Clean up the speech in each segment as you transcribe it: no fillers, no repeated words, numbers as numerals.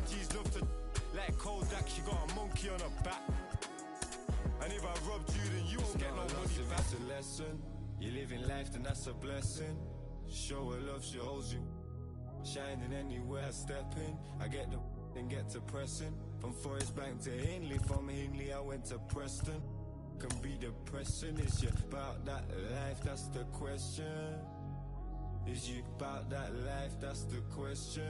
aunties love to like Kodak, she got a monkey on her back. And if I robbed you, then you won't get no money back. It's a lesson. You living life, then that's a blessing. Show her love, she holds you. Shining anywhere I step in. I get the then get to pressing. From Forest Bank to Hindley, from Hindley I went to Preston. Can be depressing. Is you about that life? That's the question. Is you about that life? That's the question.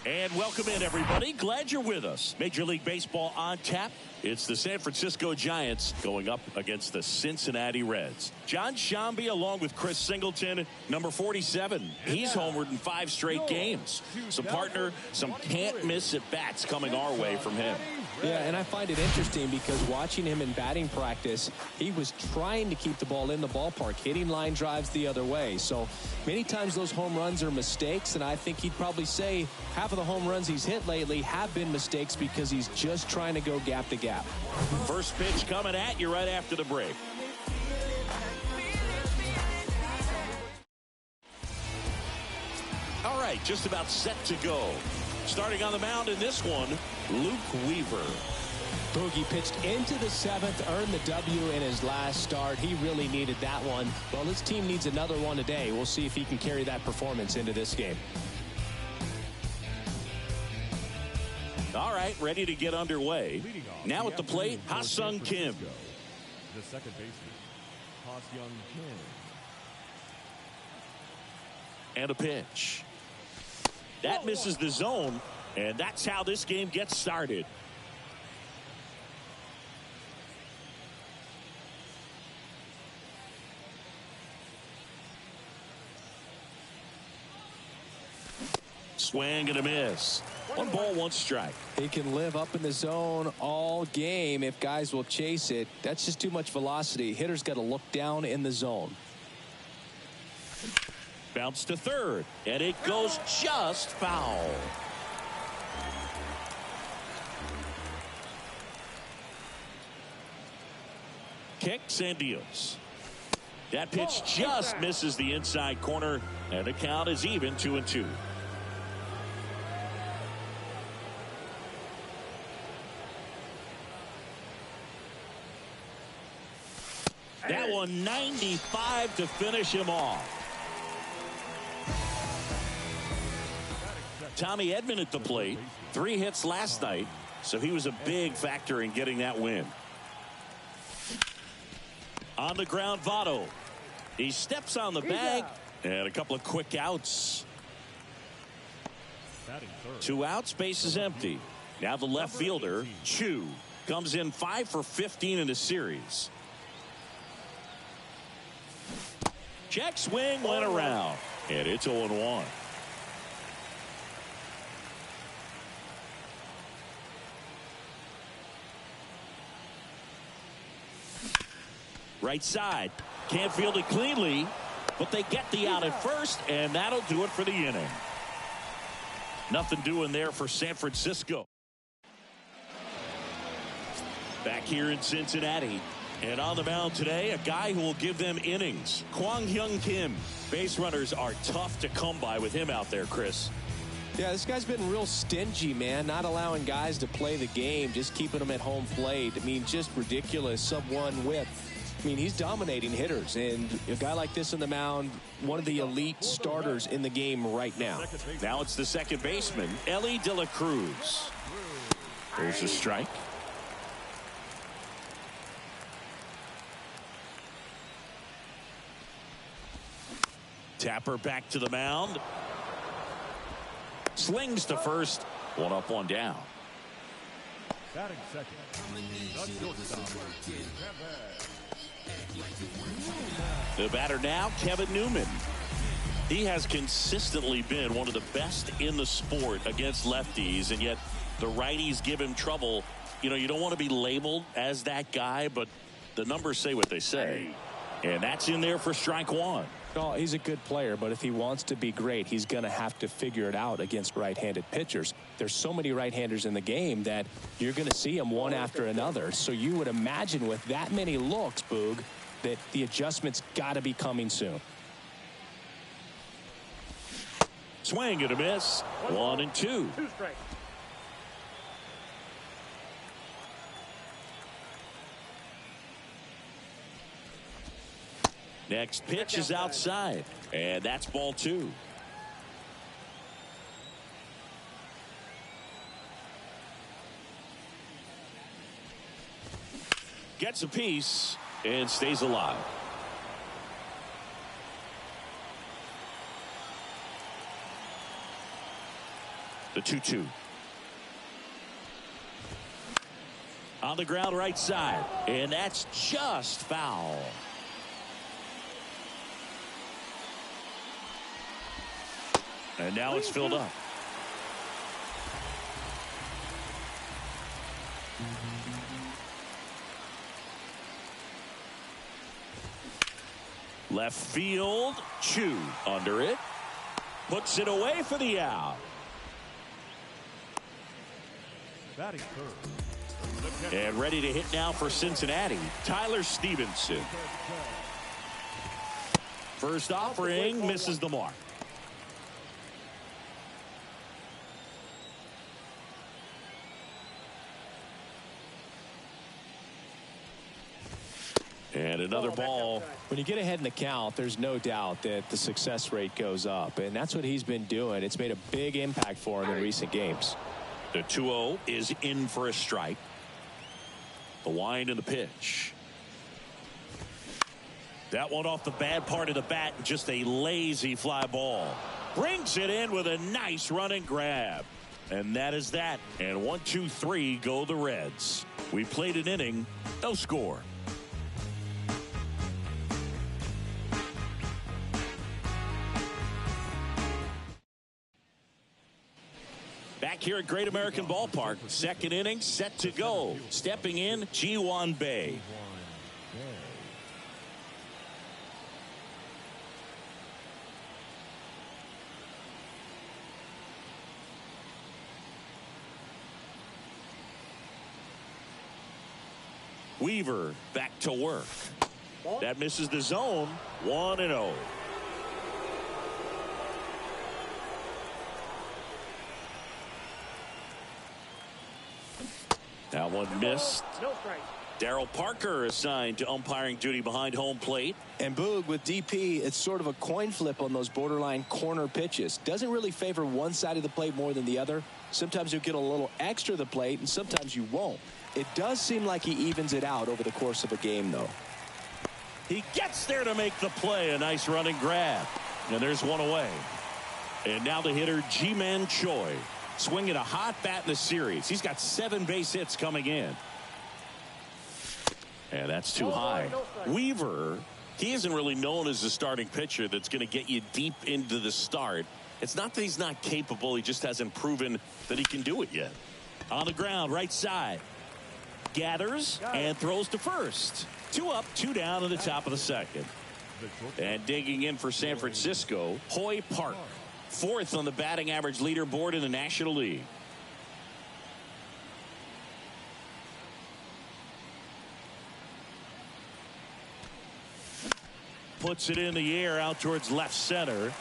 And welcome in, everybody. Glad you're with us. Major League Baseball on tap. It's the San Francisco Giants going up against the Cincinnati Reds. John Shambi along with Chris Singleton, number 47. He's homered in 5 straight games. Some partner, some can't-miss at-bats coming our way from him. Yeah, and I find it interesting because watching him in batting practice, he was trying to keep the ball in the ballpark, hitting line drives the other way. So many times those home runs are mistakes, and I think he'd probably say half of the home runs he's hit lately have been mistakes because he's just trying to go gap to gap. First pitch coming at you right after the break. All right, just about set to go. Starting on the mound in this one, Luke Weaver. Boogie pitched into the 7th, earned the W in his last start. He really needed that one. Well, his team needs another one today. We'll see if he can carry that performance into this game. All right, ready to get underway. Now at the plate, Ha-Sung Kim. The second baseman, Ha-Sung Kim. And a pitch. That misses the zone, and that's how this game gets started. Swing and a miss. 1 ball, 1 strike. He can live up in the zone all game if guys will chase it. That's just too much velocity. Hitter's got to look down in the zone. Bounce to third, and it goes just foul. Kicks and deals. That pitch just misses the inside corner, and the count is even 2-2. That one 95 to finish him off. Tommy Edman at the plate. 3 hits last night, so he was a big factor in getting that win. On the ground, Votto. He steps on the bag, and a couple of quick outs. 2 outs, base is empty. Now the left fielder, Chu, comes in 5 for 15 in the series. Check swing went around, and it's 0-1. Right side. Can't field it cleanly, but they get the out at first, and that'll do it for the inning. Nothing doing there for San Francisco. Back here in Cincinnati. And on the mound today, a guy who will give them innings. Kwang Hyun Kim. Base runners are tough to come by with him out there, Chris. Yeah, this guy's been real stingy, man. Not allowing guys to play the game, just keeping them at home plate. I mean, just ridiculous sub-1 whip. I mean, he's dominating hitters, and a guy like this on the mound, one of the elite starters in the game right now. Now it's the second baseman, Ellie De La Cruz. There's a strike. Tapper back to the mound. Slings to first. 1 up, 1 down. Batting second. The batter now, Kevin Newman. He has consistently been one of the best in the sport against lefties, and yet the righties give him trouble. You know, you don't want to be labeled as that guy, but the numbers say what they say. And that's in there for strike 1. No, he's a good player, but if he wants to be great, he's going to have to figure it out against right-handed pitchers. There's so many right-handers in the game that you're going to see them one after another. So you would imagine with that many looks, Boog, that the adjustment's got to be coming soon. Swing and a miss. 1 and 2. 2 strikes. Next pitch is outside, and that's ball 2. Gets a piece and stays alive. The 2-2. On the ground right side. And that's just foul. And now it's filled up. Left field. Chu under it. Puts it away for the out. Batting third. And ready to hit now for Cincinnati, Tyler Stevenson. First offering misses the mark. And another ball. When you get ahead in the count, there's no doubt that the success rate goes up, and that's what he's been doing. It's made a big impact for him in recent games. The 2-0 is in for a strike. The wind and the pitch. That one off the bad part of the bat, just a lazy fly ball. Brings it in with a nice run and grab. And that is that. And 1-2-3 go the Reds. We played an inning, no score. Back here at Great American Ballpark, second inning set to go. Stepping in, G98. Weaver back to work. That misses the zone. 1-0. That one missed. Darryl Parker assigned to umpiring duty behind home plate. And Boog, with DP, it's sort of a coin flip on those borderline corner pitches. Doesn't really favor one side of the plate more than the other. Sometimes you'll get a little extra the plate, and sometimes you won't. It does seem like he evens it out over the course of a game, though. He gets there to make the play. A nice running grab. And there's one away. And now the hitter, Ji-Man Choi. Swinging a hot bat in the series. He's got 7 base hits coming in. And that's too high. Weaver, he isn't really known as a starting pitcher that's going to get you deep into the start. It's not that he's not capable. He just hasn't proven that he can do it yet. On the ground, right side. Gathers and throws to first. 2 up, 2 down in the top of the second. And digging in for San Francisco, Hoy Park. 4th on the batting average leaderboard in the National League. Puts it in the air out towards left center.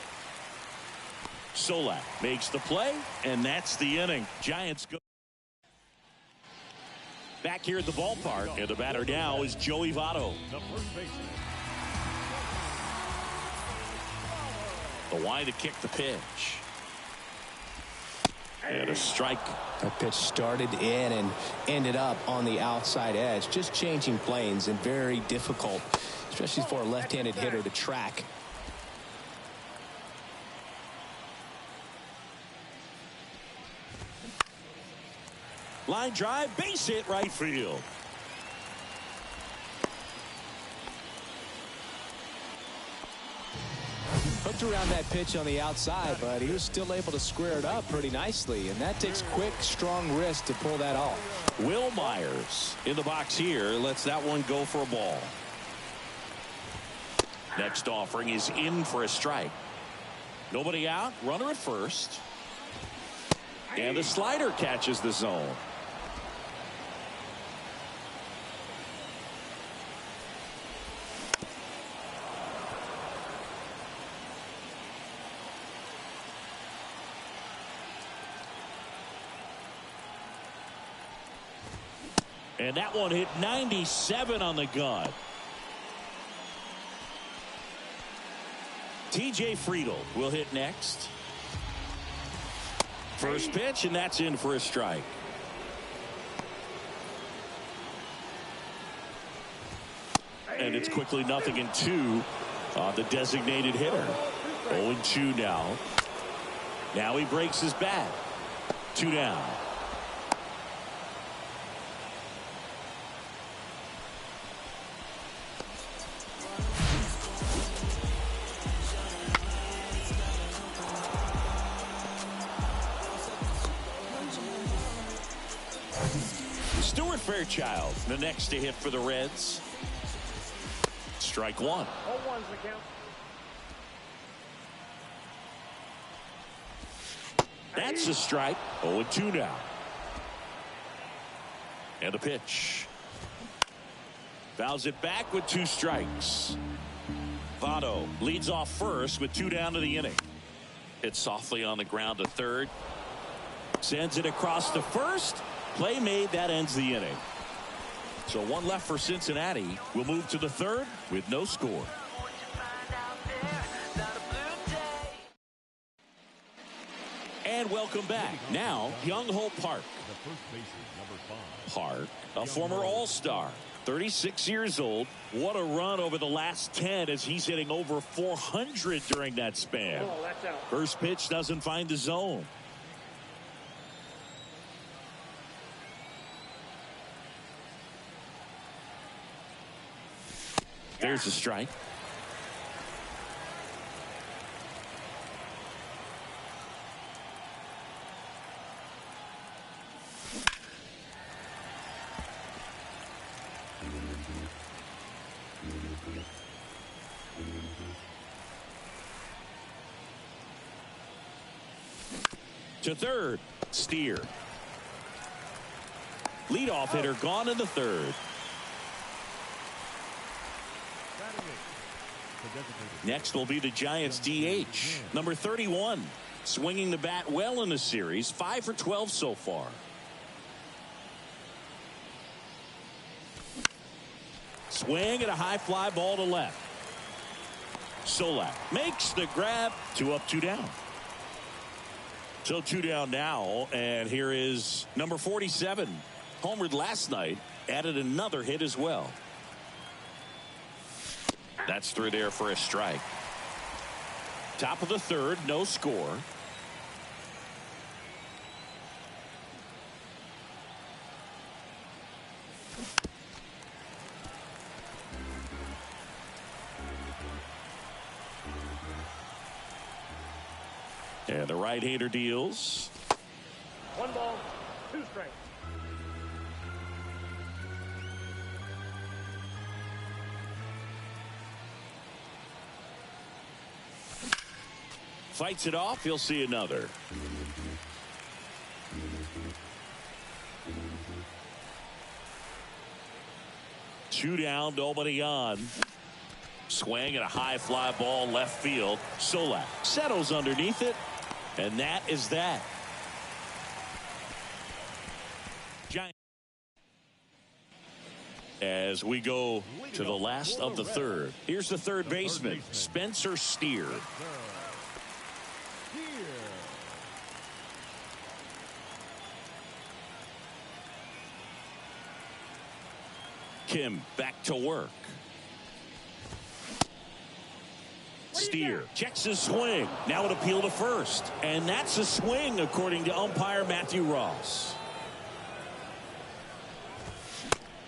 Solak makes the play, and that's the inning. Giants go back here at the ballpark, and the batter now is Joey Votto. The first baseman. The wind to kick the pitch. And a strike. That pitch started in and ended up on the outside edge. Just changing planes and very difficult, especially for a left-handed hitter to track. Line drive, base hit, right field. Hooked around that pitch on the outside, but he was still able to square it up pretty nicely, and that takes quick, strong wrist to pull that off. Will Myers in the box here lets that one go for a ball. Next offering is in for a strike. Nobody out, runner at first. And the slider catches the zone. And that one hit 97 on the gun. TJ Friedl will hit next. First pitch, and that's in for a strike. And it's quickly 0-2 on the designated hitter. 0-2 now. Now he breaks his bat. 2 down. Stuart Fairchild, the next to hit for the Reds. Strike 1. 0-1's the count. That's a strike. 0-2 now. And the pitch. Fouls it back with 2 strikes. Votto leads off first with 2 down to the inning. Hits softly on the ground to third. Sends it across to first. Play made. That ends the inning. So 1 left for Cincinnati. We'll move to the third with no score. And welcome back. Now, Young Ho Park. The first baseman, number 5. Park, a former All-Star, 36 years old. What a run over the last 10 as he's hitting over 400 during that span. Oh, that's out. First pitch doesn't find the zone. There's a strike. To third, Steer. Leadoff hitter gone in the third. Next will be the Giants DH, number 31. Swinging the bat well in the series, 5 for 12 so far. Swing at a high fly ball to left. Solak makes the grab. 2 up, 2 down. So 2 down now, and here is number 47. Homered last night, added another hit as well. That's through there for a strike. Top of the third, no score. And the right-hander deals. 1 ball, 2 strikes. Fights it off. He'll see another. Two down, nobody on. Swing and a high fly ball left field. Solak settles underneath it, and that is that. Giant. As we go to the last of the third. Here's the third baseman, Spencer Steer. Kim back to work. Steer checks his swing. Now an appeal to first. And that's a swing according to umpire Matthew Ross.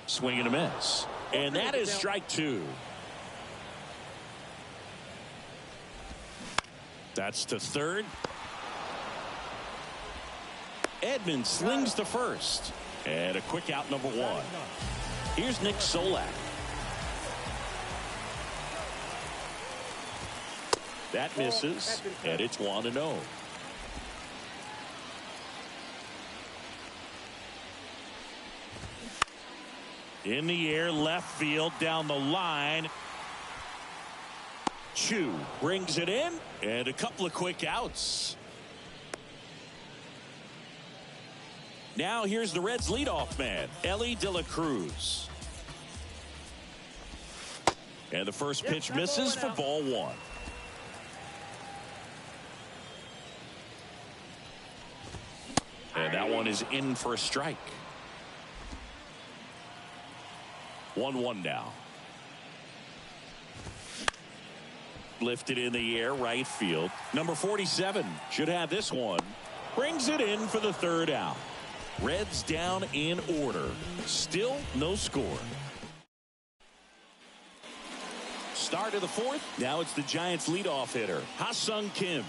Swing and a miss. And that is strike 2. That's to third. Edmonds slings to first. And a quick out, number 1. Here's Nick Solak. That misses, and it's 1-0. In the air, left field, down the line. Chu brings it in, and a couple of quick outs. Now here's the Reds' leadoff man, Elly De La Cruz. And the first pitch misses for ball 1. And that one is in for a strike. 1-1 now. Lifted in the air, right field. Number 47 should have this one. Brings it in for the third out. Reds down in order. Still no score. Start of the fourth. Now it's the Giants leadoff hitter, Ha-Sung Kim.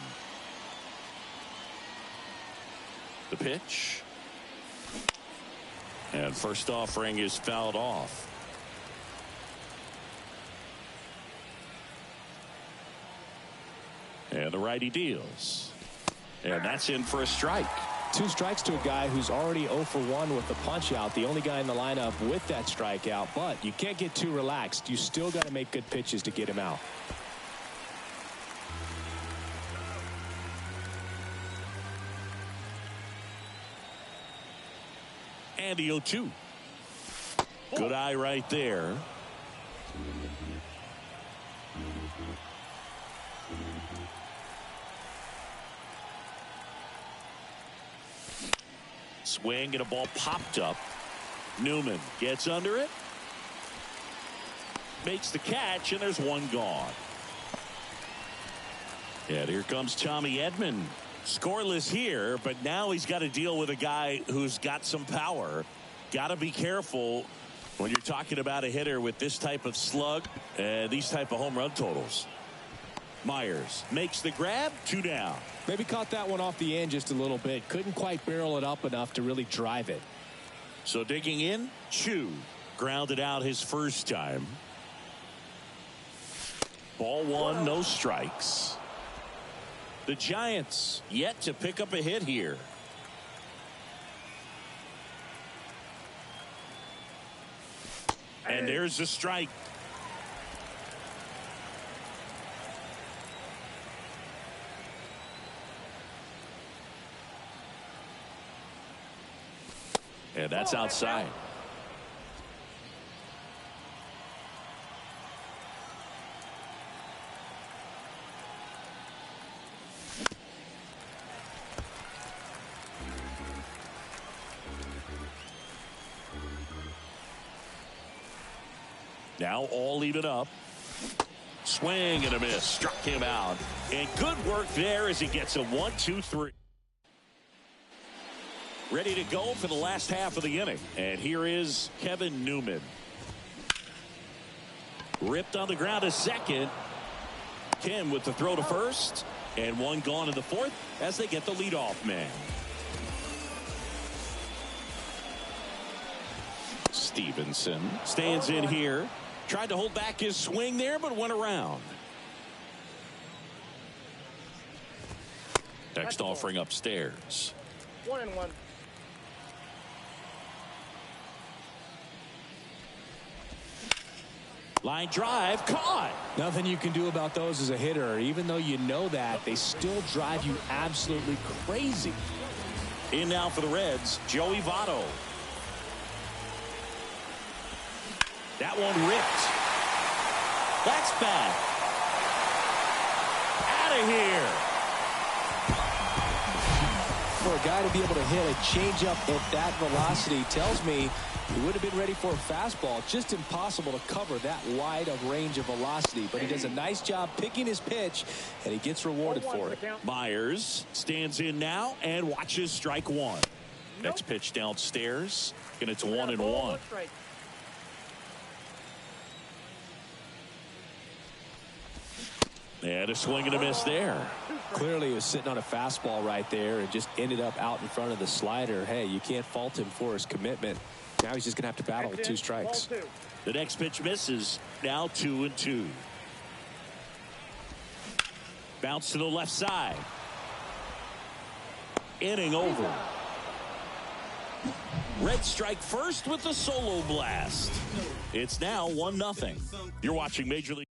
The pitch. And first offering is fouled off. And the righty deals. And that's in for a strike. 2 strikes to a guy who's already 0 for 1 with the punch out. The only guy in the lineup with that strikeout. But you can't get too relaxed. You still got to make good pitches to get him out. And the 0-2. Good eye right there. Swing and a ball popped up. Newman gets under it. Makes the catch, and there's one gone. And here comes Tommy Edman. Scoreless here, but now he's got to deal with a guy who's got some power. Got to be careful when you're talking about a hitter with this type of slug and these type of home run totals. Myers makes the grab. 2 down. Maybe caught that one off the end just a little bit. Couldn't quite barrel it up enough to really drive it. So digging in, Chu grounded out his first time. Ball 1, no strikes. The Giants yet to pick up a hit here. And there's a strike. And that's outside. Now all even up. Swing and a miss. Struck him out. And good work there as he gets a 1-2-3. Ready to go for the last half of the inning. And here is Kevin Newman. Ripped on the ground to second. Kim with the throw to first. And one gone in the fourth as they get the leadoff man. Stevenson stands in here. Tried to hold back his swing there, but went around. Next offering upstairs. 1-1. Line drive caught. Nothing you can do about those as a hitter. Even though you know that, they still drive you absolutely crazy. In now for the Reds, Joey Votto. That one ripped. That's bad. Out of here. For a guy to be able to hit a changeup at that velocity tells me he would have been ready for a fastball. Just impossible to cover that wide of range of velocity. But he does a nice job picking his pitch, and he gets rewarded for it. Myers stands in now and watches strike one. Next pitch downstairs, and it's 1-1. And a swing and a miss there. Clearly he was sitting on a fastball right there and just ended up out in front of the slider. Hey, you can't fault him for his commitment. Now he's just going to have to battle with 2 strikes. The next pitch misses. Now 2-2. Bounce to the left side. Inning over. Red strike first with the solo blast. It's now 1-0. You're watching Major League.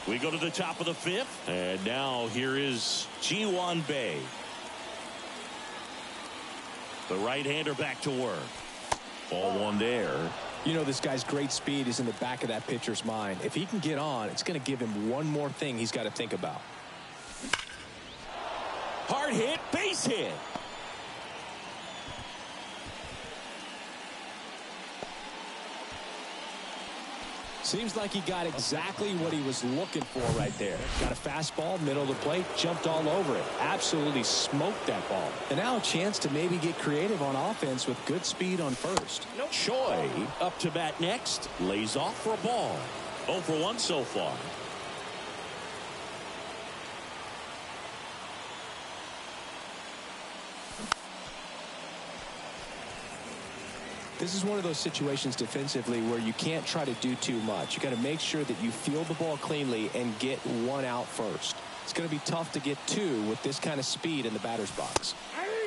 We go to the top of the 5th, and now here is Ji-Hwan Bae. The right-hander back to work. Ball 1 there. You know, this guy's great speed is in the back of that pitcher's mind. If he can get on, it's going to give him one more thing he's got to think about. Hard hit, base hit. Seems like he got exactly what he was looking for right there. Got a fastball, middle of the plate, jumped all over it. Absolutely smoked that ball. And now a chance to maybe get creative on offense with good speed on first. Choi up to bat next. Lays off for a ball. 0 for 1 so far. This is one of those situations defensively where you can't try to do too much. You got to make sure that you field the ball cleanly and get one out first. It's going to be tough to get two with this kind of speed in the batter's box.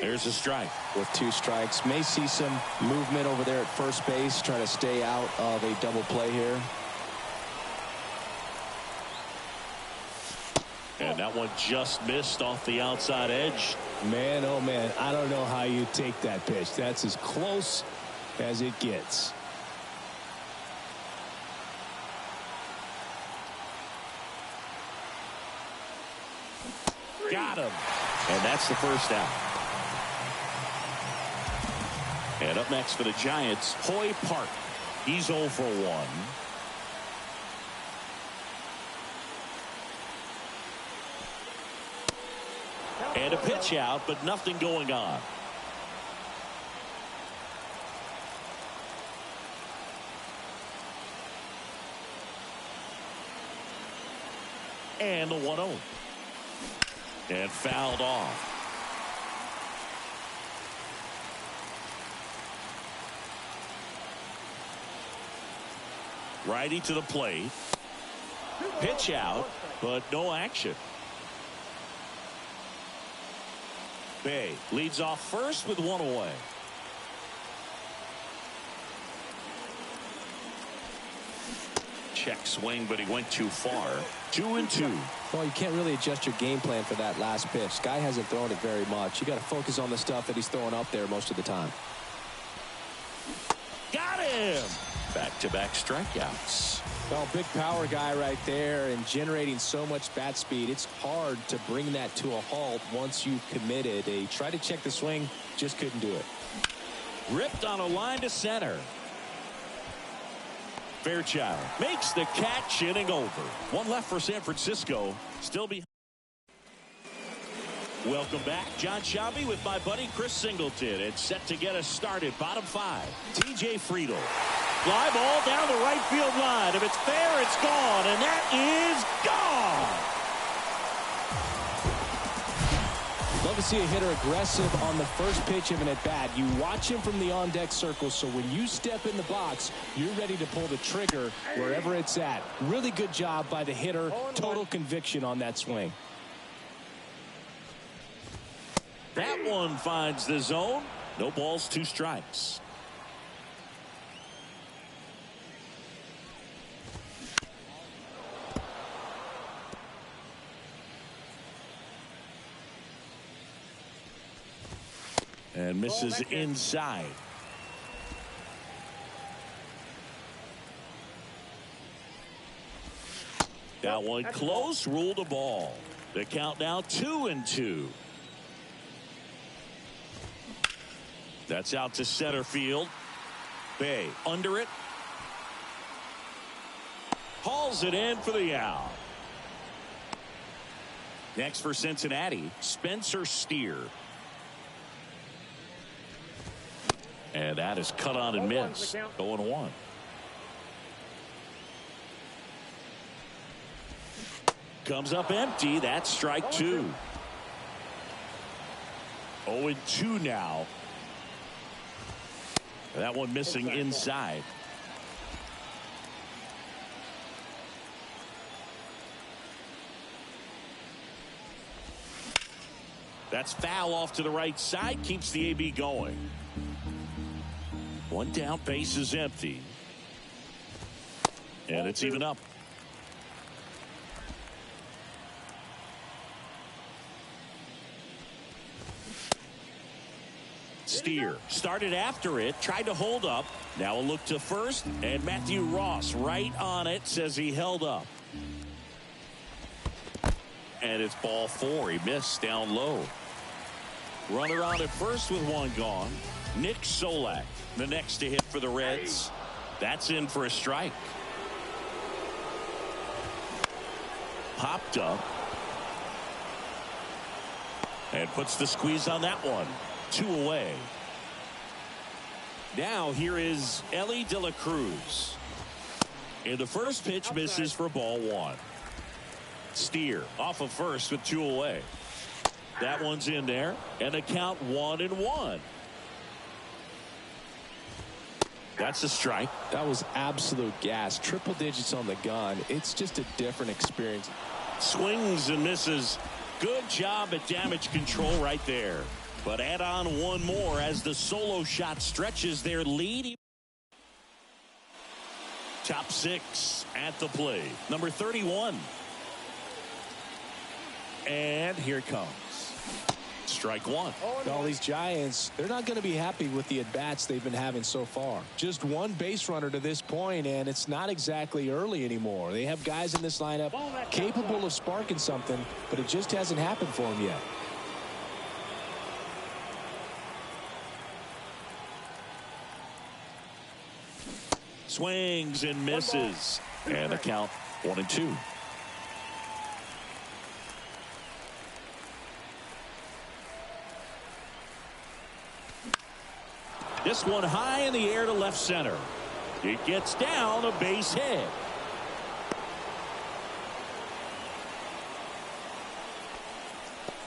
There's a strike. With 2 strikes, may see some movement over there at first base, trying to stay out of a double play here. And that one just missed off the outside edge. Man, oh man, I don't know how you take that pitch. That's as close as it gets. Got him. And that's the first out. And up next for the Giants, Hoy Park. He's 0 for 1. And a pitch out, but nothing going on. And the 1-0. And fouled off. Righty to the plate. Pitch out, but no action. Bay leads off first with 1 away. Check swing, but he went too far. 2-2. Well, you can't really adjust your game plan for that last pitch. Guy hasn't thrown it very much. You got to focus on the stuff that he's throwing up there most of the time. Got him. Back-to-back strikeouts. Well, big power guy right there and generating so much bat speed. It's hard to bring that to a halt once you've committed. He tried to check the swing, just couldn't do it. Ripped on a line to center. Fairchild makes the catch, inning over. 1 left for San Francisco. Still behind. Welcome back. John Sciambi with my buddy Chris Singleton. It's set to get us started. Bottom 5. TJ Friedl. Fly ball down the right field line. If it's fair, it's gone. And that is gone. Love to see a hitter aggressive on the first pitch of an at-bat. You watch him from the on-deck circle, so when you step in the box, you're ready to pull the trigger wherever it's at. Really good job by the hitter. Total conviction on that swing. That one finds the zone. No balls, 2 strikes. And misses inside. That one close, ruled a ball. The count now 2-2. That's out to center field. Bay under it. Hauls it in for the out. Next for Cincinnati, Spencer Steer. And that is cut on and miss. 0-1. Comes up empty. That's strike 2. 0-2 now. That one missing inside. That's foul off to the right side. Keeps the AB going. 1 down, base is empty. And it's even up. Steer started after it, tried to hold up. Now a look to first, and Matthew Ross right on it, says he held up. And it's ball 4. He missed down low. Runner on at first with 1 gone. Nick Solak, the next to hit for the Reds. That's in for a strike. Popped up. And puts the squeeze on that one. 2 away. Now here is Ellie De La Cruz. And the first pitch misses for ball 1. Steer off of first with 2 away. That one's in there. And a count 1-1. That's a strike. That was absolute gas. Triple digits on the gun. It's just a different experience. Swings and misses. Good job at damage control right there. But add on one more as the solo shot stretches their lead. Top 6 at the plate. Number 31. And here it comes. Strike 1. All these Giants, they're not going to be happy with the at-bats they've been having so far. Just one base runner to this point, and it's not exactly early anymore. They have guys in this lineup capable of sparking something, but it just hasn't happened for them yet. Swings and misses. And a count 1-2. This one high in the air to left center. It gets down a base hit.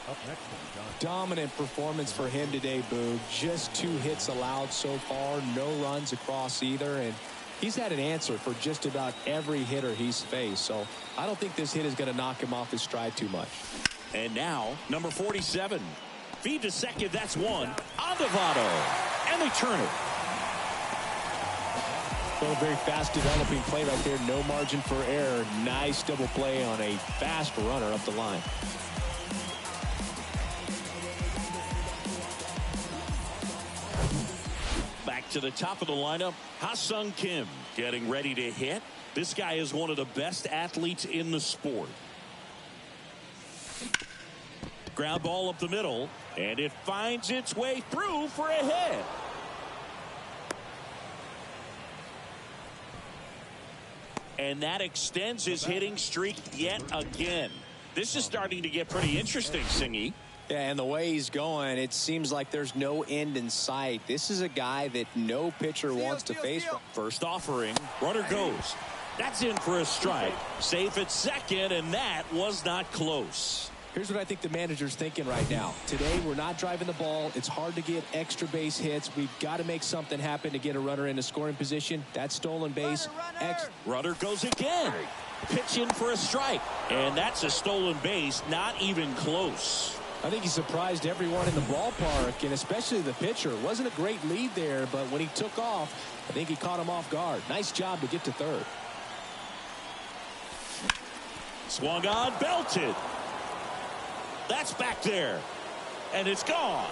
Up next, Dominant performance for him today, Boog. Just 2 hits allowed so far. No runs across either. And he's had an answer for just about every hitter he's faced. So I don't think this hit is going to knock him off his stride too much. And now, number 47. Feed to second. That's one. Adovado. And they turn it. Well, a very fast developing play right there. No margin for error. Nice double play on a fast runner up the line. Back to the top of the lineup. Ha-Sung Kim getting ready to hit. This guy is one of the best athletes in the sport. Ground ball up the middle. And it finds its way through for a hit. And that extends his hitting streak yet again. This is starting to get pretty interesting, Singy. Yeah, and the way he's going, it seems like there's no end in sight. This is a guy that no pitcher wants to face. First offering. Runner goes. That's in for a strike. Safe at second, and that was not close. Here's what I think the manager's thinking right now. Today, we're not driving the ball. It's hard to get extra base hits. We've got to make something happen to get a runner into scoring position. That stolen base. Runner goes again. Pitch in for a strike. And that's a stolen base. Not even close. I think he surprised everyone in the ballpark, and especially the pitcher. It wasn't a great lead there, but when he took off, I think he caught him off guard. Nice job to get to third. Swung on, belted. That's back there. And it's gone.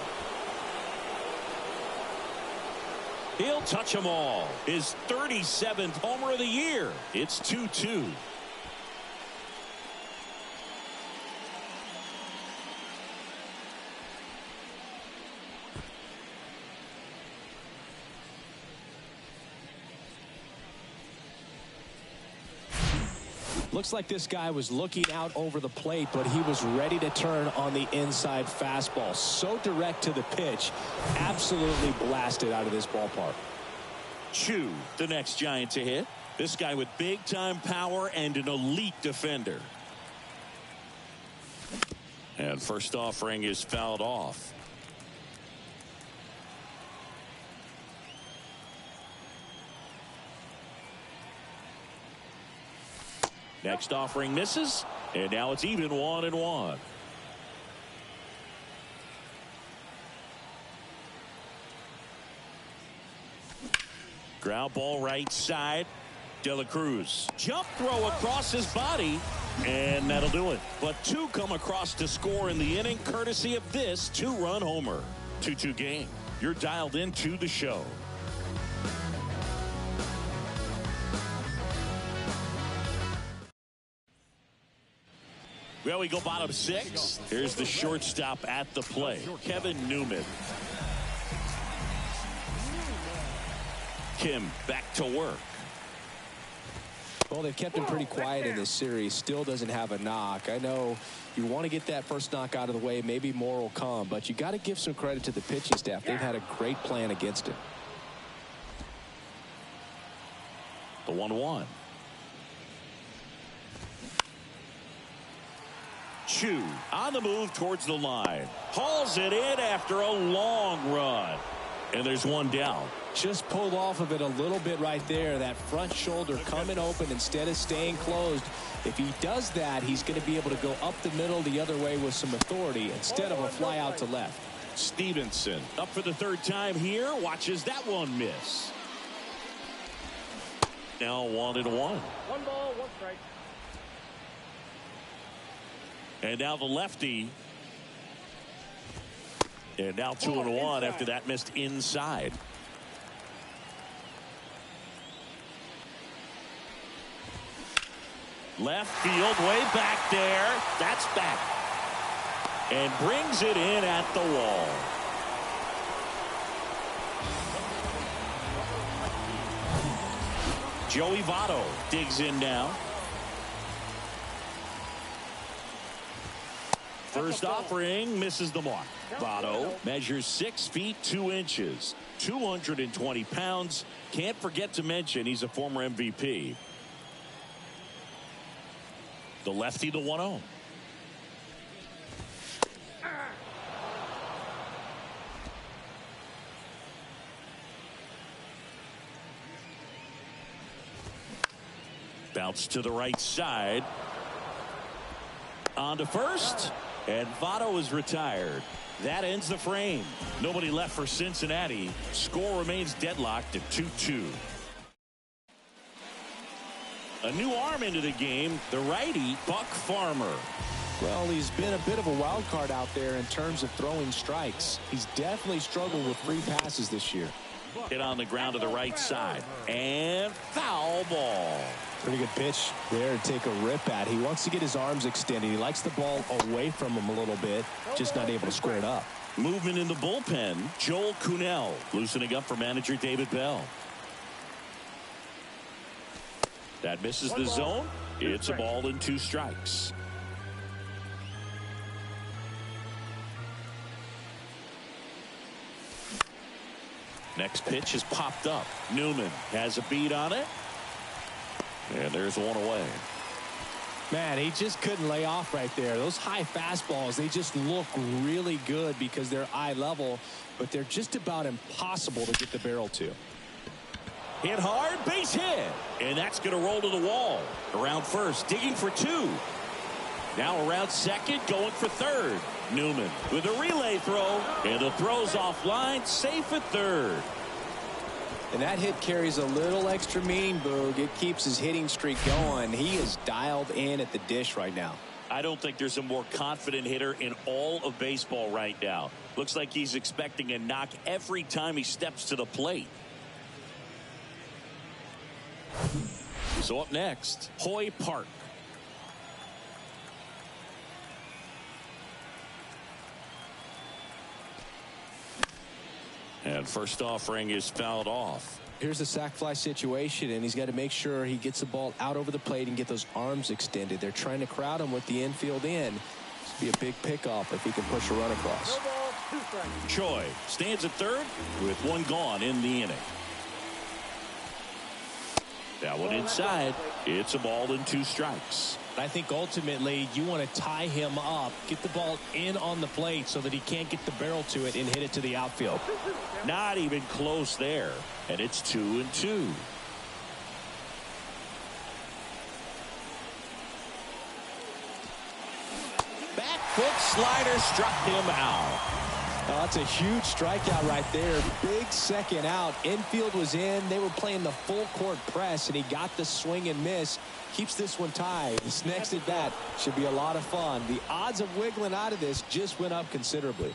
He'll touch them all. His 37th homer of the year. It's 2-2. Looks like this guy was looking out over the plate, but he was ready to turn on the inside fastball. So direct to the pitch. Absolutely blasted out of this ballpark. Chu, the next Giant to hit. This guy with big-time power and an elite defender. And first offering is fouled off. Next offering misses, and now it's even 1-1. Ground ball right side. De La Cruz. Jump throw across his body, and that'll do it. But 2 come across to score in the inning, courtesy of this 2-run homer. 2-2 game. You're dialed into the show. Well, we go bottom 6. Here's the shortstop at the plate, Kevin Newman. Kim back to work. Well, they've kept him pretty quiet in this series. Still doesn't have a knock. I know you want to get that first knock out of the way. Maybe more will come, but you got to give some credit to the pitching staff. They've had a great plan against him. The 1-1. Chu on the move towards the line. Hauls it in after a long run. And there's one down. Just pulled off of it a little bit right there. That front shoulder coming open instead of staying closed. If he does that, he's going to be able to go up the middle the other way with some authority instead of a fly out to left. Stevenson up for the third time here. Watches that one miss. Now 1-1. 1 ball, 1 strike. And now the lefty. And now 2-1 after that missed inside. Left field way back there. That's back. And brings it in at the wall. Joey Votto digs in now. First offering misses the mark. Votto measures 6 feet 2 inches, 220 pounds. Can't forget to mention he's a former MVP. The lefty, the 1-0. Bounce to the right side. On to first. And Votto is retired. That ends the frame. Nobody left for Cincinnati. Score remains deadlocked at 2-2. A new arm into the game, the righty, Buck Farmer. Well, he's been a bit of a wild card out there in terms of throwing strikes. He's definitely struggled with free passes this year. Hit on the ground to the right side. And foul ball. Pretty good pitch there to take a rip at. He wants to get his arms extended. He likes the ball away from him a little bit, just not able to square it up. Movement in the bullpen. Joel Kuhnel loosening up for manager David Bell. That misses the zone. It's a ball and 2 strikes. Next pitch is popped up. Newman has a beat on it. And there's one away. Man, he just couldn't lay off right there. Those high fastballs, they just look really good because they're eye level, but they're just about impossible to get the barrel to. Hit hard, base hit. And that's going to roll to the wall. Around first, digging for 2. Now around second, going for third. Newman with a relay throw, and the throw's offline, safe at third. And that hit carries a little extra meaning, Boog. It keeps his hitting streak going. He is dialed in at the dish right now. I don't think there's a more confident hitter in all of baseball right now. Looks like he's expecting a knock every time he steps to the plate. So up next, Hoy Park. And first offering is fouled off. Here's the sac fly situation, and he's got to make sure he gets the ball out over the plate and get those arms extended. They're trying to crowd him with the infield in. This would be a big pickoff if he can push a run across. No ball, 2 strikes. Choi stands at third with 1 gone in the inning. That one inside. It's a ball and 2 strikes. I think ultimately you want to tie him up, get the ball in on the plate so that he can't get the barrel to it and hit it to the outfield. Not even close there. And it's 2-2. Back foot slider struck him out. Oh, that's a huge strikeout right there. Big second out. Infield was in. They were playing the full court press, and he got the swing and miss. Keeps this one tied. This next at bat should be a lot of fun. The odds of wiggling out of this just went up considerably.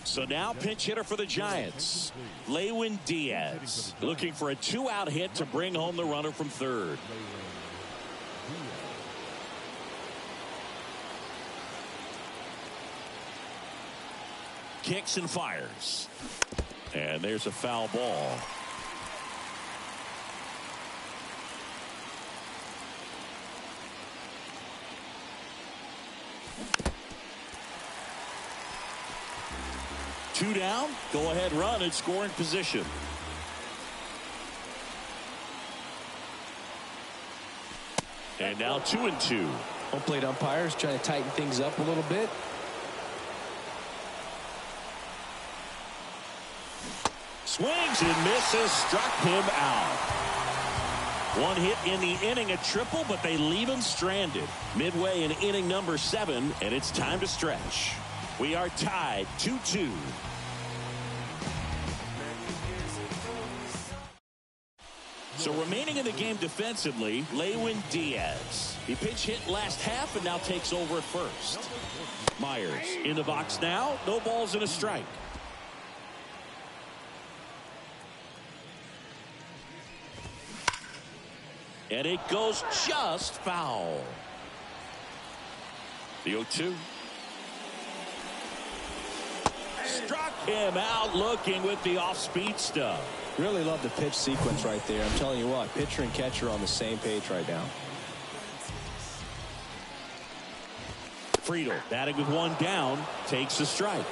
So now pinch hitter for the Giants, Lewin Diaz, looking for a 2-out hit to bring home the runner from third. Kicks and fires. And there's a foul ball. Two down, go ahead run in scoring position. And now 2-2. Home plate umpires trying to tighten things up a little bit. Swings and misses, struck him out. One hit in the inning, a triple, but they leave him stranded. Midway in inning number 7, and it's time to stretch. We are tied 2-2. So remaining in the game defensively, Lewin Diaz. He pinch hit last half and now takes over at first. Myers in the box now. No balls and a strike. And it goes just foul. The 0-2. Struck him out looking with the off-speed stuff. Really love the pitch sequence right there. I'm telling you what, pitcher and catcher on the same page right now. Friedel batting with one down, takes a strike.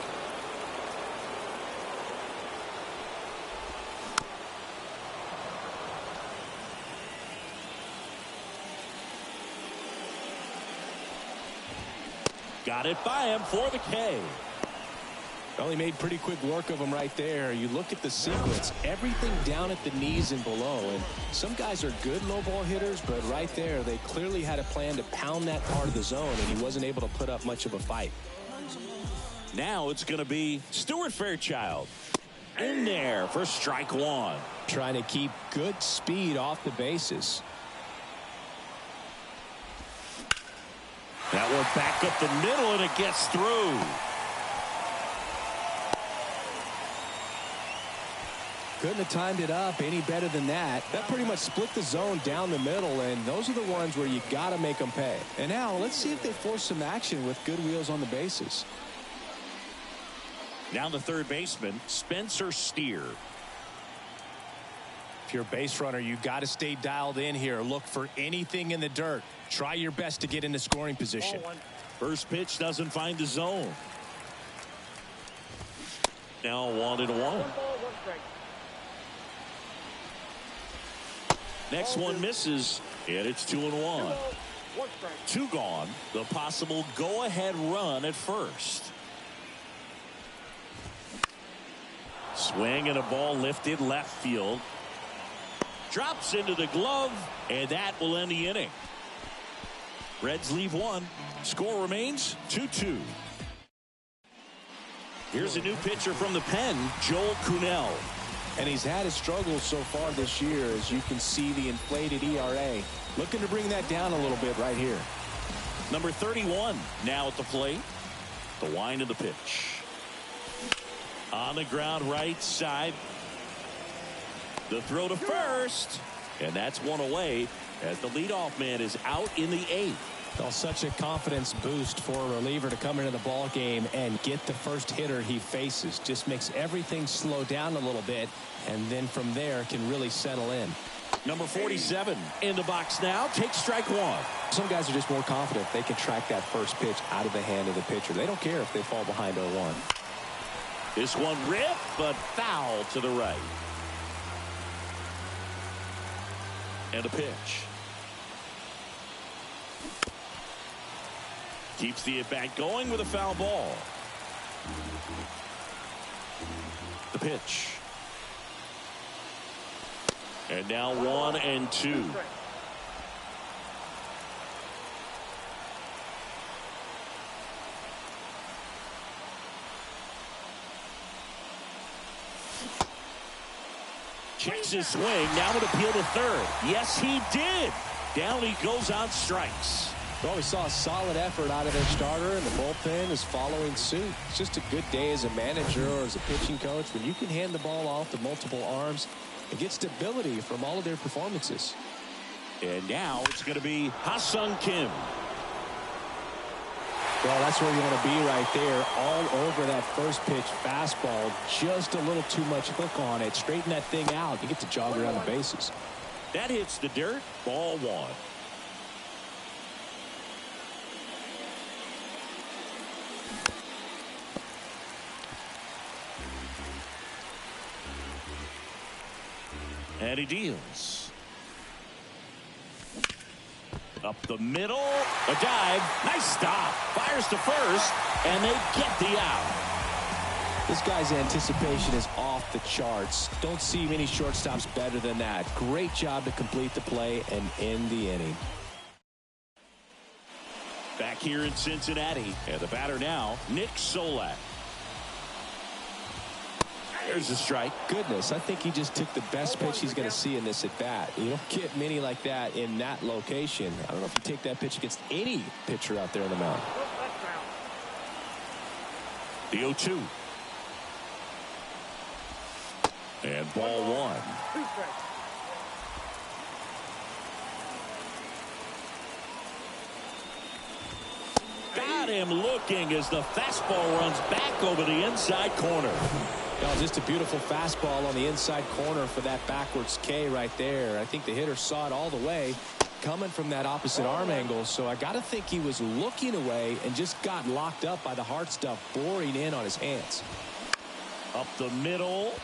Got it by him for the K. Well, he made pretty quick work of him right there. You look at the sequence, everything down at the knees and below. And some guys are good low ball hitters, but right there, they clearly had a plan to pound that part of the zone, and he wasn't able to put up much of a fight. Now it's going to be Stuart Fairchild in there for strike one. Trying to keep good speed off the bases. That one back up the middle, and it gets through. Couldn't have timed it up any better than that. That pretty much split the zone down the middle, and those are the ones where you got to make them pay. And now let's see if they force some action with good wheels on the bases. Now the third baseman, Spencer Steer. If you're a base runner, you got to stay dialed in here. Look for anything in the dirt. Try your best to get into scoring position. First pitch doesn't find the zone. Now 1-1. 1 ball, 1 strike. Next one misses, and it's 2-1. 2 balls, 1 strike. 2 gone. The possible go-ahead run at first. Swing and a ball lifted left field. Drops into the glove, and that will end the inning. Reds leave 1. Score remains 2-2. Here's a new pitcher from the pen, Joel Kuhnel. And he's had his struggles so far this year, as you can see the inflated ERA. Looking to bring that down a little bit right here. Number 31 now at the plate. The wind of the pitch. On the ground right side. The throw to first. And that's one away as the leadoff man is out in the 8th. Well, such a confidence boost for a reliever to come into the ball game and get the first hitter he faces. Just makes everything slow down a little bit, and then from there can really settle in. Number 47 in the box now. Takes strike 1. Some guys are just more confident they can track that first pitch out of the hand of the pitcher. They don't care if they fall behind 0-1. This one ripped, but foul to the right. And a pitch. Keeps the at-bat going with a foul ball. The pitch. And now 1-2. Checks his swing. Now would appeal to third. Yes, he did. Down he goes on strikes. Well, we saw a solid effort out of their starter, and the bullpen is following suit. It's just a good day as a manager or as a pitching coach when you can hand the ball off to multiple arms and get stability from all of their performances. And now it's going to be Ha-Sung Kim. Well, that's where you want to be right there. All over that first pitch fastball. Just a little too much hook on it. Straighten that thing out. You get to jog around the bases. That hits the dirt. Ball 1. And he deals. Up the middle. A dive. Nice stop. Fires to first. And they get the out. This guy's anticipation is off the charts. Don't see many shortstops better than that. Great job to complete the play and end the inning. Back here in Cincinnati. And the batter now, Nick Solak. There's a strike. Goodness, I think he just took the best pitch he's going to see in this at bat. You don't get many like that in that location. I don't know if you take that pitch against any pitcher out there on the mound. The 0-2. And ball 1. Got him looking as the fastball runs back over the inside corner. No, just a beautiful fastball on the inside corner for that backwards K right there. I think the hitter saw it all the way coming from that opposite arm angle. So I got to think he was looking away and just got locked up by the hard stuff boring in on his hands. Up the middle.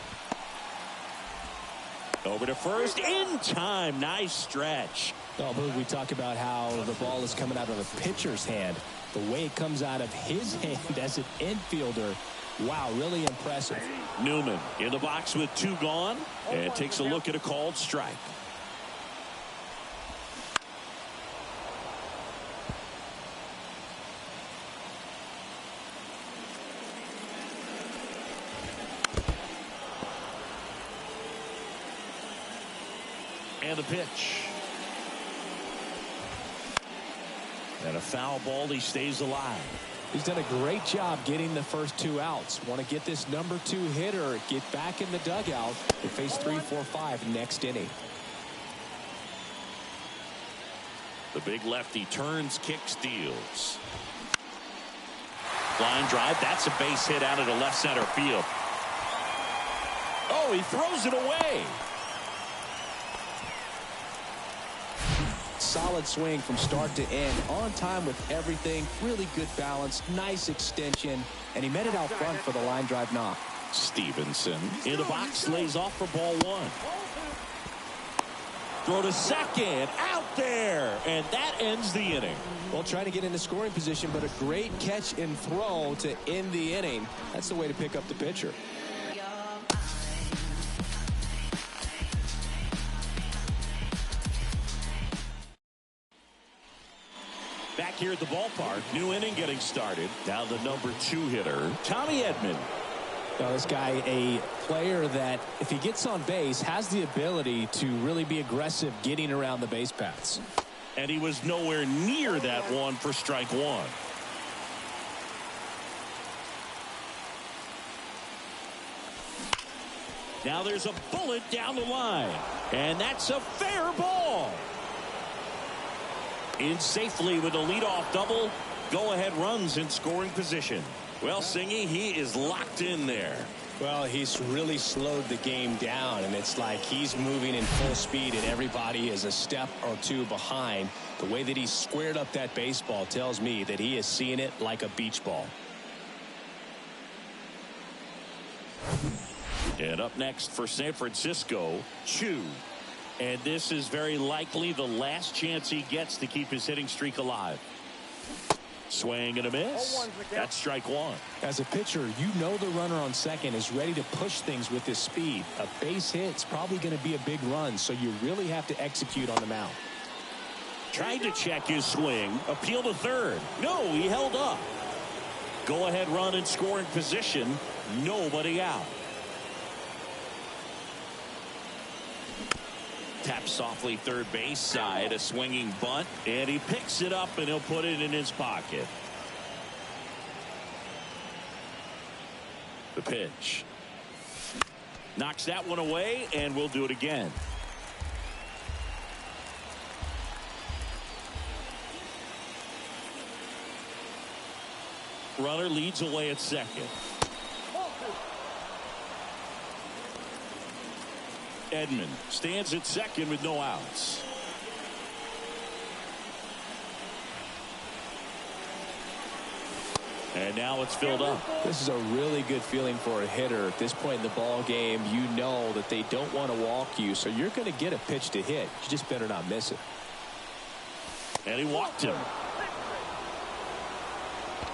Over to first. In time. Nice stretch. Oh, but we talk about how the ball is coming out of a pitcher's hand. The way it comes out of his hand as an infielder. Wow, really impressive. Newman in the box with 2 gone and takes a look at a called strike. And a pitch. And a foul ball. He stays alive. He's done a great job getting the first 2 outs. Want to get this number 2 hitter, get back in the dugout to face 3, 4, 5 next inning. The big lefty turns, kicks, deals. Line drive. That's a base hit out of the left center field. Oh, he throws it away. Solid swing from start to end, on time with everything, really good balance, nice extension, and he met it out front for the line drive knock. Stevenson in the box, lays off for ball 1. Throw to second, out there, and that ends the inning. Well, trying to get into scoring position, but a great catch and throw to end the inning. That's the way to pick up the pitcher. Back here at the ballpark, new inning getting started. Now the number 2 hitter, Tommy Edman. Now this guy, a player that if he gets on base has the ability to really be aggressive getting around the base paths. And he was nowhere near that one for strike 1. Now there's a bullet down the line, and that's a fair ball. In safely with a leadoff double. Go-ahead runs in scoring position. Well, Singy, he is locked in there. Well, he's really slowed the game down, and it's like he's moving in full speed, and everybody is a step or 2 behind. The way that he squared up that baseball tells me that he is seeing it like a beach ball. And up next for San Francisco, Chu. And this is very likely the last chance he gets to keep his hitting streak alive. Swing and a miss. That's strike 1. As a pitcher, you know the runner on second is ready to push things with his speed. A base hit's probably going to be a big run, so you really have to execute on the mound. Tried to check his swing. Appeal to third. No, he held up. Go-ahead run in scoring position. Nobody out. Taps softly third base side, a swinging bunt, and he picks it up and he'll put it in his pocket. The pitch. Knocks that one away, and we'll do it again. Runner leads away at second. Edman stands at second with no outs. And now it's filled up. This is a really good feeling for a hitter at this point in the ball game. You know that they don't want to walk you, so you're going to get a pitch to hit. You just better not miss it. And he walked him.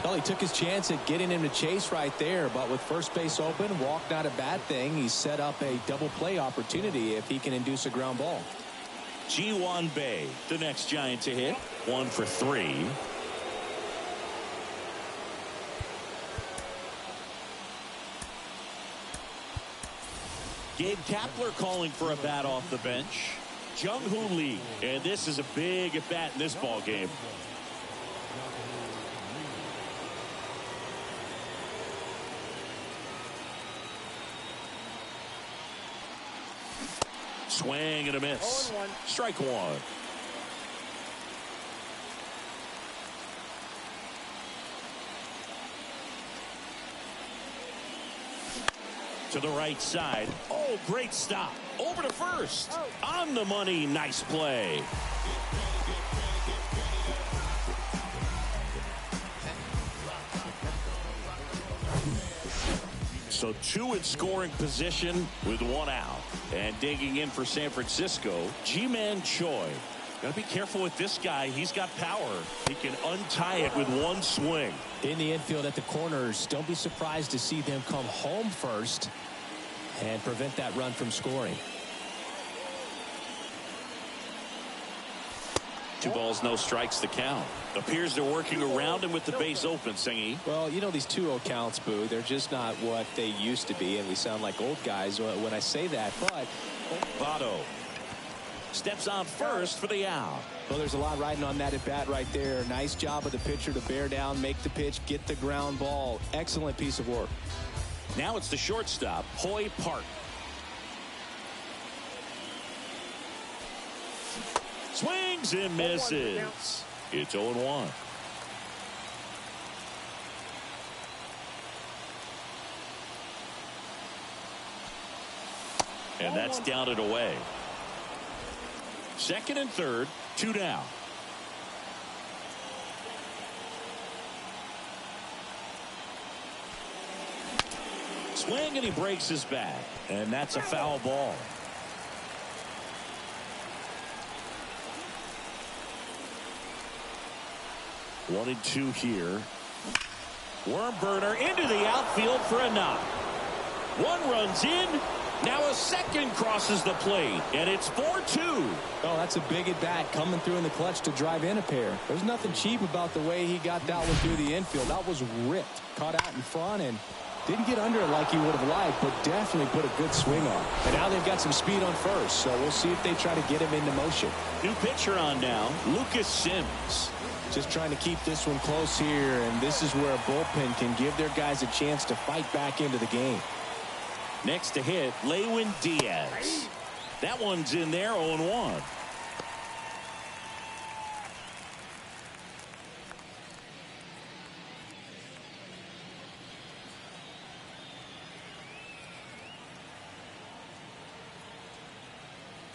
Well, he took his chance at getting him to chase right there, but with first base open, walk not a bad thing. He set up a double play opportunity if he can induce a ground ball. G98, the next Giant to hit. 1 for 3. Gabe Kapler calling for a bat off the bench. Jung-Hoo Lee. And this is a big at bat in this ball game. Swing and a miss. 0-1. Strike one. To the right side. Oh, great stop. Over to first. On the money. Nice play. So 2 in scoring position with 1 out. And digging in for San Francisco, Ji-Man Choi. Got to be careful with this guy. He's got power. He can untie it with 1 swing. In the infield at the corners, don't be surprised to see them come home first and prevent that run from scoring. 2 balls, no strikes, the count. Appears they're working around him with the base open, Singy. Well, you know, these 2-0 counts, Boo, they're just not what they used to be, and we sound like old guys when I say that. But Votto steps on first for the out. Well, there's a lot riding on that at bat right there. Nice job of the pitcher to bear down, make the pitch, get the ground ball. Excellent piece of work. Now it's the shortstop, Hoy Park. Swings and misses. It's 0-1. And that's down and away. Second and third, 2 down. Swing and he breaks his bat. And that's a foul ball. One and 2 here. Worm burner into the outfield for a knock. 1 runs in. Now a second crosses the plate, and it's 4-2. Oh, that's a big at bat coming through in the clutch to drive in a pair. There's nothing cheap about the way he got that one through the infield. That was ripped, caught out in front, and didn't get under it like he would have liked, but definitely put a good swing on. And now they've got some speed on first, so we'll see if they try to get him into motion. New pitcher on now, Lucas Sims. Just trying to keep this one close here, and this is where a bullpen can give their guys a chance to fight back into the game. Next to hit, Lewin Diaz. That one's in there, 0-1.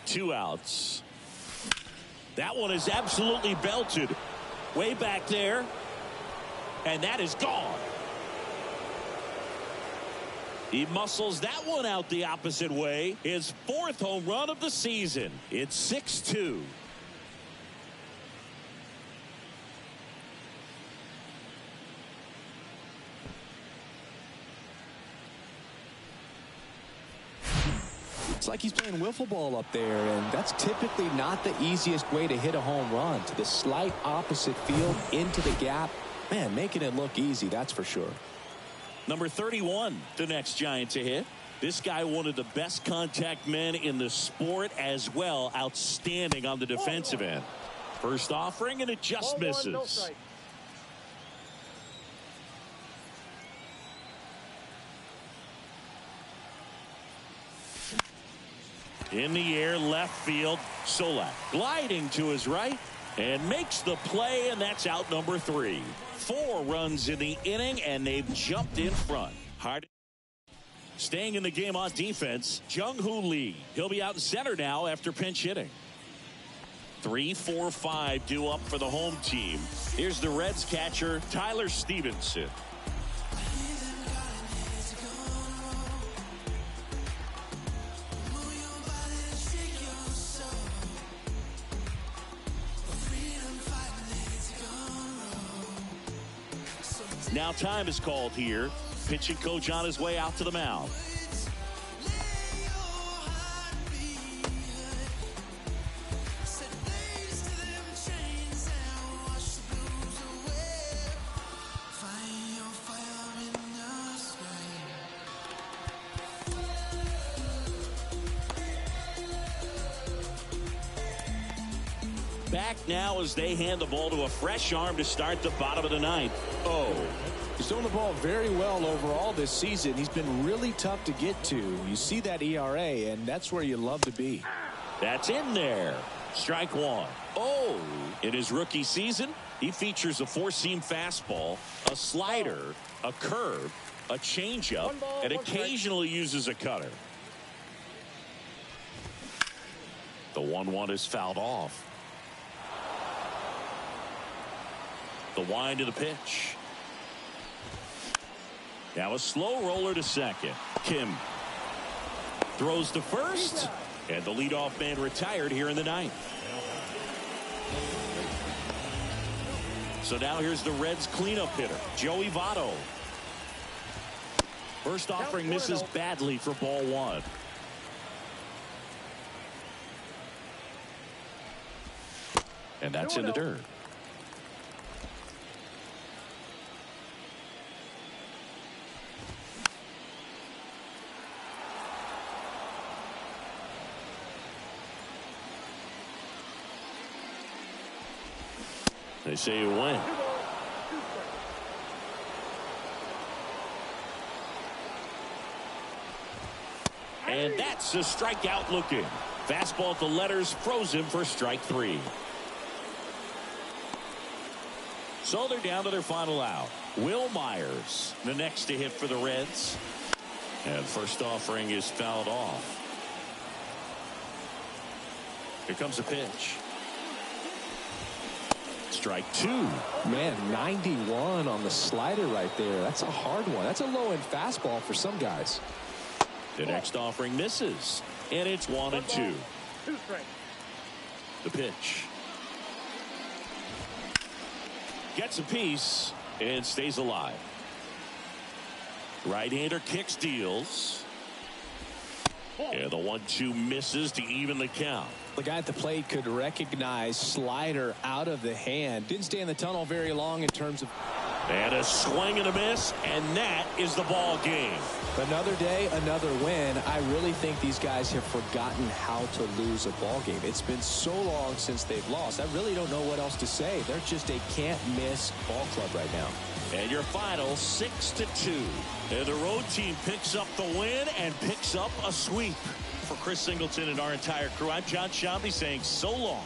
Two outs. That one is absolutely belted. Way back there. And that is gone. He muscles that one out the opposite way. His 4th home run of the season. It's 6-2. It's like he's playing wiffle ball up there, and that's typically not the easiest way to hit a home run. To the slight opposite field, into the gap. Man, making it look easy, that's for sure. Number 31, the next Giant to hit. This guy, one of the best contact men in the sport as well. Outstanding on the defensive end. First offering, and it just misses. In the air, left field. Solak gliding to his right. And makes the play, and that's out number 3. 4 runs in the inning, and they've jumped in front. Hard. Staying in the game on defense, Jung-Hoo Lee. He'll be out in center now after pinch hitting. 3, 4, 5 due up for the home team. Here's the Reds catcher, Tyler Stevenson. Now time is called here. Pitching coach on his way out to the mound. Back now as they hand the ball to a fresh arm to start the bottom of the 9th. He's thrown the ball very well overall this season. He's been really tough to get to. You see that ERA, and that's where you love to be. That's in there. Strike 1. In his rookie season, he features a 4-seam fastball, a slider, a curve, a changeup, and occasionally uses a cutter. The 1-1 is fouled off. The wind of the pitch. Now a slow roller to second. Kim throws to first, and the leadoff man retired here in the 9th. So now here's the Reds cleanup hitter, Joey Votto. First offering misses badly for ball 1. And that's in the dirt. They say you win. And that's a strikeout looking. Fastball at the letters froze him for strike 3. So they're down to their final out. Will Myers, the next to hit for the Reds. And first offering is fouled off. Here comes a pitch. Strike 2. Man, 91 on the slider right there. That's a hard one. That's a low-end fastball for some guys. The next offering misses, and it's 1-2. The pitch. Gets a piece and stays alive. Right-hander kicks, deals. And the 1-2 misses to even the count. The guy at the plate could recognize slider out of the hand. Didn't stay in the tunnel very long in terms of. And a swing and a miss, and that is the ball game. Another day, another win. I really think these guys have forgotten how to lose a ball game. It's been so long since they've lost. I really don't know what else to say. They're just a can't-miss ball club right now. And your final 6-2. And the road team picks up the win and picks up a sweep. For Chris Singleton and our entire crew, I'm John Shambi saying so long.